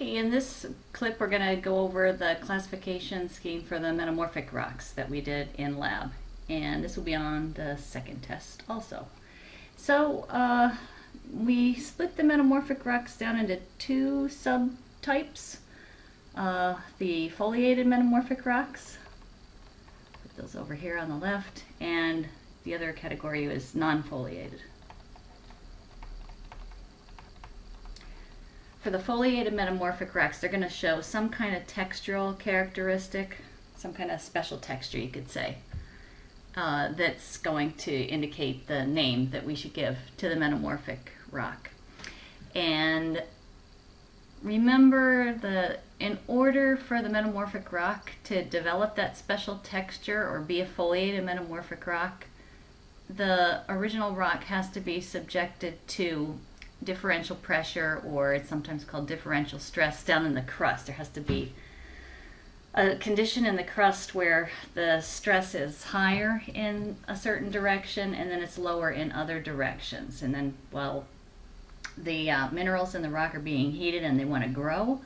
Okay, in this clip we're going to go over the classification scheme for the metamorphic rocks that we did in lab, and this will be on the second test also. So we split the metamorphic rocks down into two subtypes. The foliated metamorphic rocks, put those over here on the left, and the other category is non-foliated. For the foliated metamorphic rocks, they're going to show some kind of textural characteristic, some kind of special texture, you could say, that's going to indicate the name that we should give to the metamorphic rock. And remember, in order for the metamorphic rock to develop that special texture or be a foliated metamorphic rock, the original rock has to be subjected to differential pressure, or it's sometimes called differential stress, down in the crust. There has to be a condition in the crust where the stress is higher in a certain direction and then it's lower in other directions. And then, well, the minerals in the rock are being heated and they want to grow.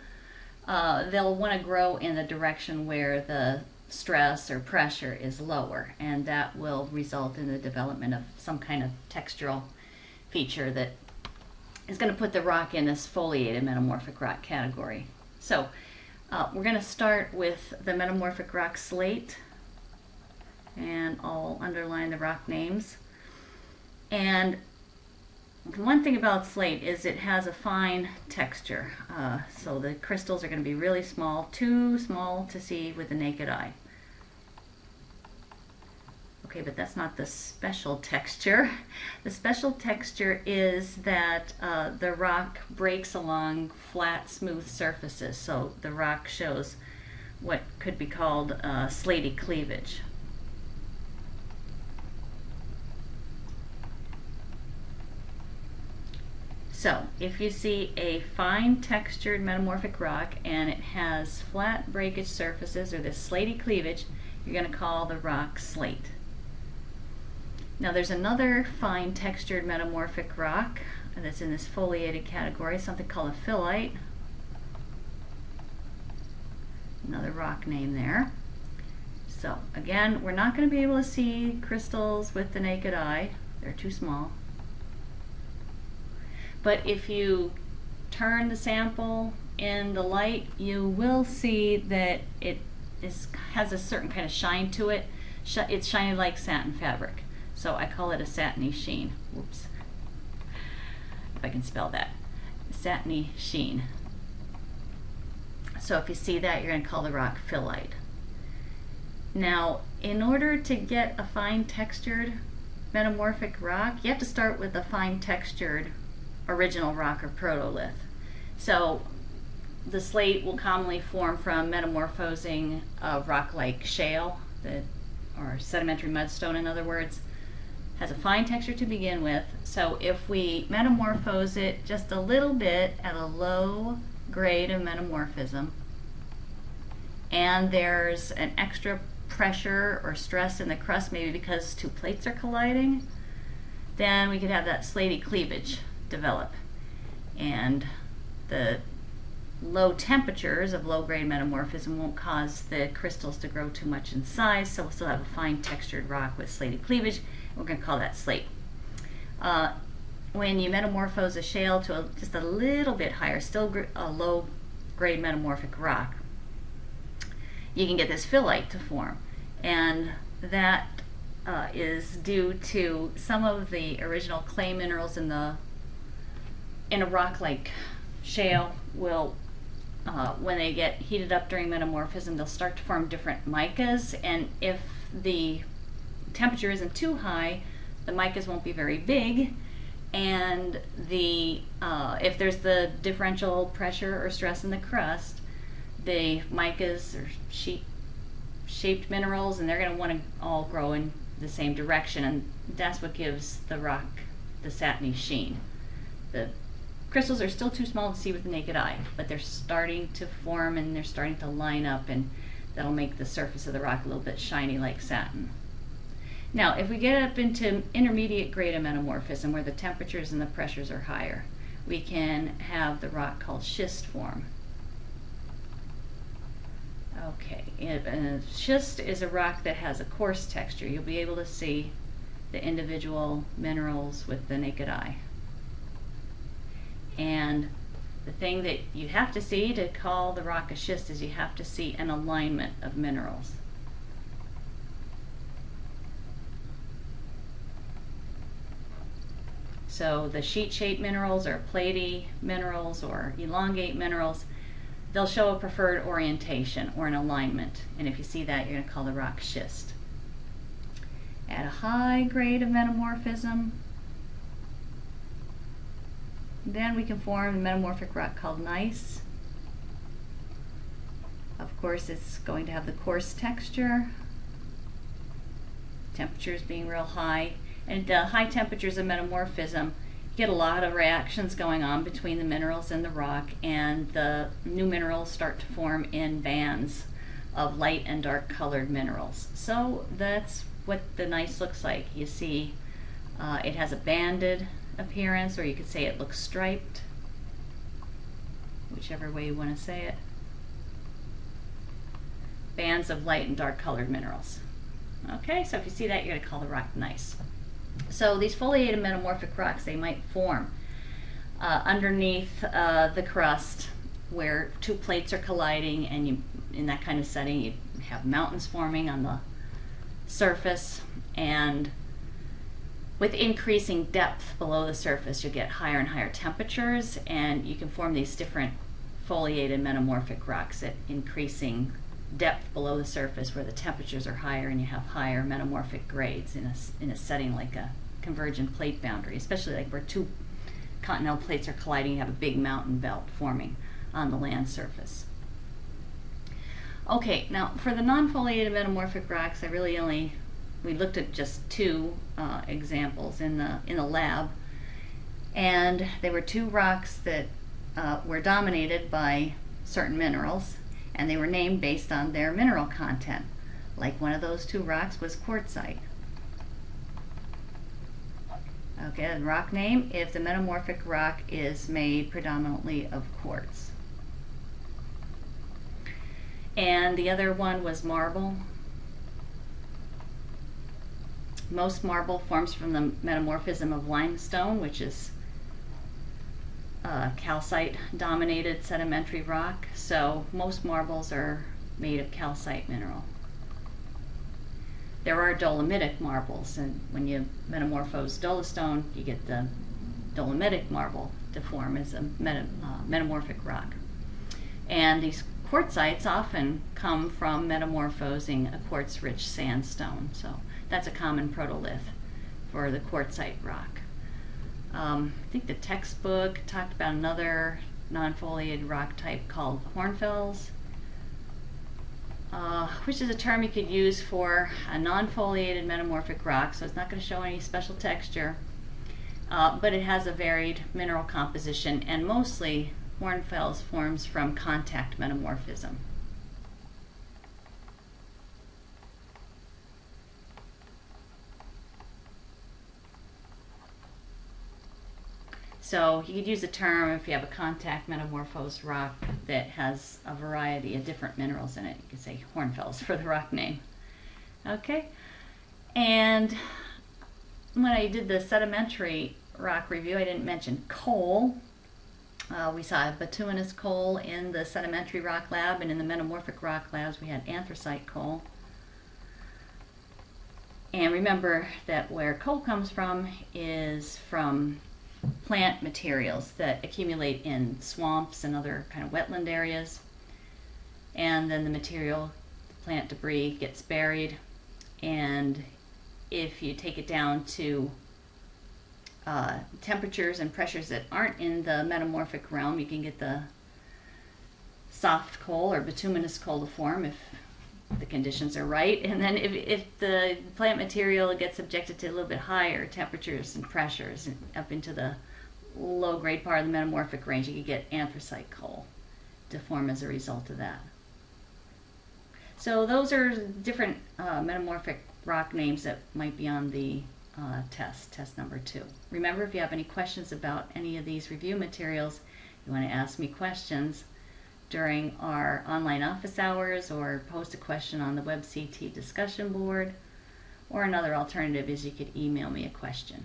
They'll want to grow in the direction where the stress or pressure is lower, and that will result in the development of some kind of textural feature that is going to put the rock in this foliated metamorphic rock category. So we're going to start with the metamorphic rock slate, and I'll underline the rock names. And one thing about slate is it has a fine texture, so the crystals are going to be really small, too small to see with the naked eye. Okay, but that's not the special texture. The special texture is that the rock breaks along flat, smooth surfaces, so the rock shows what could be called slaty cleavage. So if you see a fine textured metamorphic rock and it has flat breakage surfaces, or this slaty cleavage, you're going to call the rock slate. Now there's another fine textured metamorphic rock that's in this foliated category, something called a phyllite. Another rock name there. So again, we're not going to be able to see crystals with the naked eye. They're too small. But if you turn the sample in the light, you will see that it has a certain kind of shine to it. It's shiny like satin fabric. So I call it a satiny sheen. Whoops. If I can spell that. Satiny sheen. So if you see that, you're going to call the rock phyllite. Now, in order to get a fine textured metamorphic rock, you have to start with a fine textured original rock or protolith. So the slate will commonly form from metamorphosing a rock like shale, or sedimentary mudstone in other words. Has a fine texture to begin with, so if we metamorphose it just a little bit at a low grade of metamorphism, and there's an extra pressure or stress in the crust, maybe because two plates are colliding, then we could have that slaty cleavage develop. And the low temperatures of low-grade metamorphism won't cause the crystals to grow too much in size, so we'll still have a fine textured rock with slaty cleavage. We're going to call that slate. When you metamorphose a shale to just a little bit higher, still a low-grade metamorphic rock, you can get this phyllite to form, and that is due to some of the original clay minerals in a rock like shale will, when they get heated up during metamorphism, they'll start to form different micas, and if the temperature isn't too high, the micas won't be very big, and if there's the differential pressure or stress in the crust, the micas are shaped minerals, and they're going to want to all grow in the same direction, and that's what gives the rock the satiny sheen. The crystals are still too small to see with the naked eye, but they're starting to form and they're starting to line up, and that'll make the surface of the rock a little bit shiny like satin. Now, if we get up into intermediate grade of metamorphism, where the temperatures and the pressures are higher, we can have the rock called schist form. Okay, schist is a rock that has a coarse texture. You'll be able to see the individual minerals with the naked eye. And the thing that you have to see to call the rock a schist is you have to see an alignment of minerals. So the sheet-shaped minerals or platy minerals or elongate minerals, they'll show a preferred orientation or an alignment. And if you see that, you're going to call the rock schist. At a high grade of metamorphism, then we can form a metamorphic rock called gneiss. Of course, it's going to have the coarse texture, temperatures being real high. And high temperatures of metamorphism, you get a lot of reactions going on between the minerals and the rock, and the new minerals start to form in bands of light and dark colored minerals. So that's what the gneiss looks like. You see it has a banded appearance, or you could say it looks striped, whichever way you want to say it. Bands of light and dark colored minerals. Okay, so if you see that, you're going to call the rock gneiss. So these foliated metamorphic rocks, they might form underneath the crust where two plates are colliding, and you, in that kind of setting, you have mountains forming on the surface, and with increasing depth below the surface, you'll get higher and higher temperatures, and you can form these different foliated metamorphic rocks at increasing depth below the surface where the temperatures are higher, and you have higher metamorphic grades in a setting like a convergent plate boundary, especially like where two continental plates are colliding. You have a big mountain belt forming on the land surface. Okay, now for the non-foliated metamorphic rocks, we looked at just two examples in the lab, and they were two rocks that were dominated by certain minerals, and they were named based on their mineral content. Like one of those two rocks was quartzite. Okay, the rock name if the metamorphic rock is made predominantly of quartz. And the other one was marble. Most marble forms from the metamorphism of limestone, which is calcite-dominated sedimentary rock. So most marbles are made of calcite mineral. There are dolomitic marbles, and when you metamorphose dolostone, you get the dolomitic marble to form as a metamorphic rock. And these quartzites often come from metamorphosing a quartz-rich sandstone. So that's a common protolith for the quartzite rock. I think the textbook talked about another non-foliated rock type called hornfels, which is a term you could use for a non-foliated metamorphic rock. So it's not going to show any special texture, but it has a varied mineral composition, and mostly hornfels forms from contact metamorphism. So you could use a term if you have a contact metamorphosed rock that has a variety of different minerals in it. You could say hornfels for the rock name. Okay, and when I did the sedimentary rock review, I didn't mention coal. We saw bituminous coal in the sedimentary rock lab, and in the metamorphic rock labs we had anthracite coal. And remember that where coal comes from is from plant materials that accumulate in swamps and other kind of wetland areas, and then the material, the plant debris, gets buried, and if you take it down to temperatures and pressures that aren't in the metamorphic realm, you can get the soft coal or bituminous coal to form if the conditions are right. And then if the plant material gets subjected to a little bit higher temperatures and pressures up into the low grade part of the metamorphic range, you could get anthracite coal to form as a result of that. So those are different metamorphic rock names that might be on the test number 2. Remember, if you have any questions about any of these review materials, you want to ask me questions, during our online office hours, or post a question on the WebCT discussion board. Or another alternative is you could email me a question.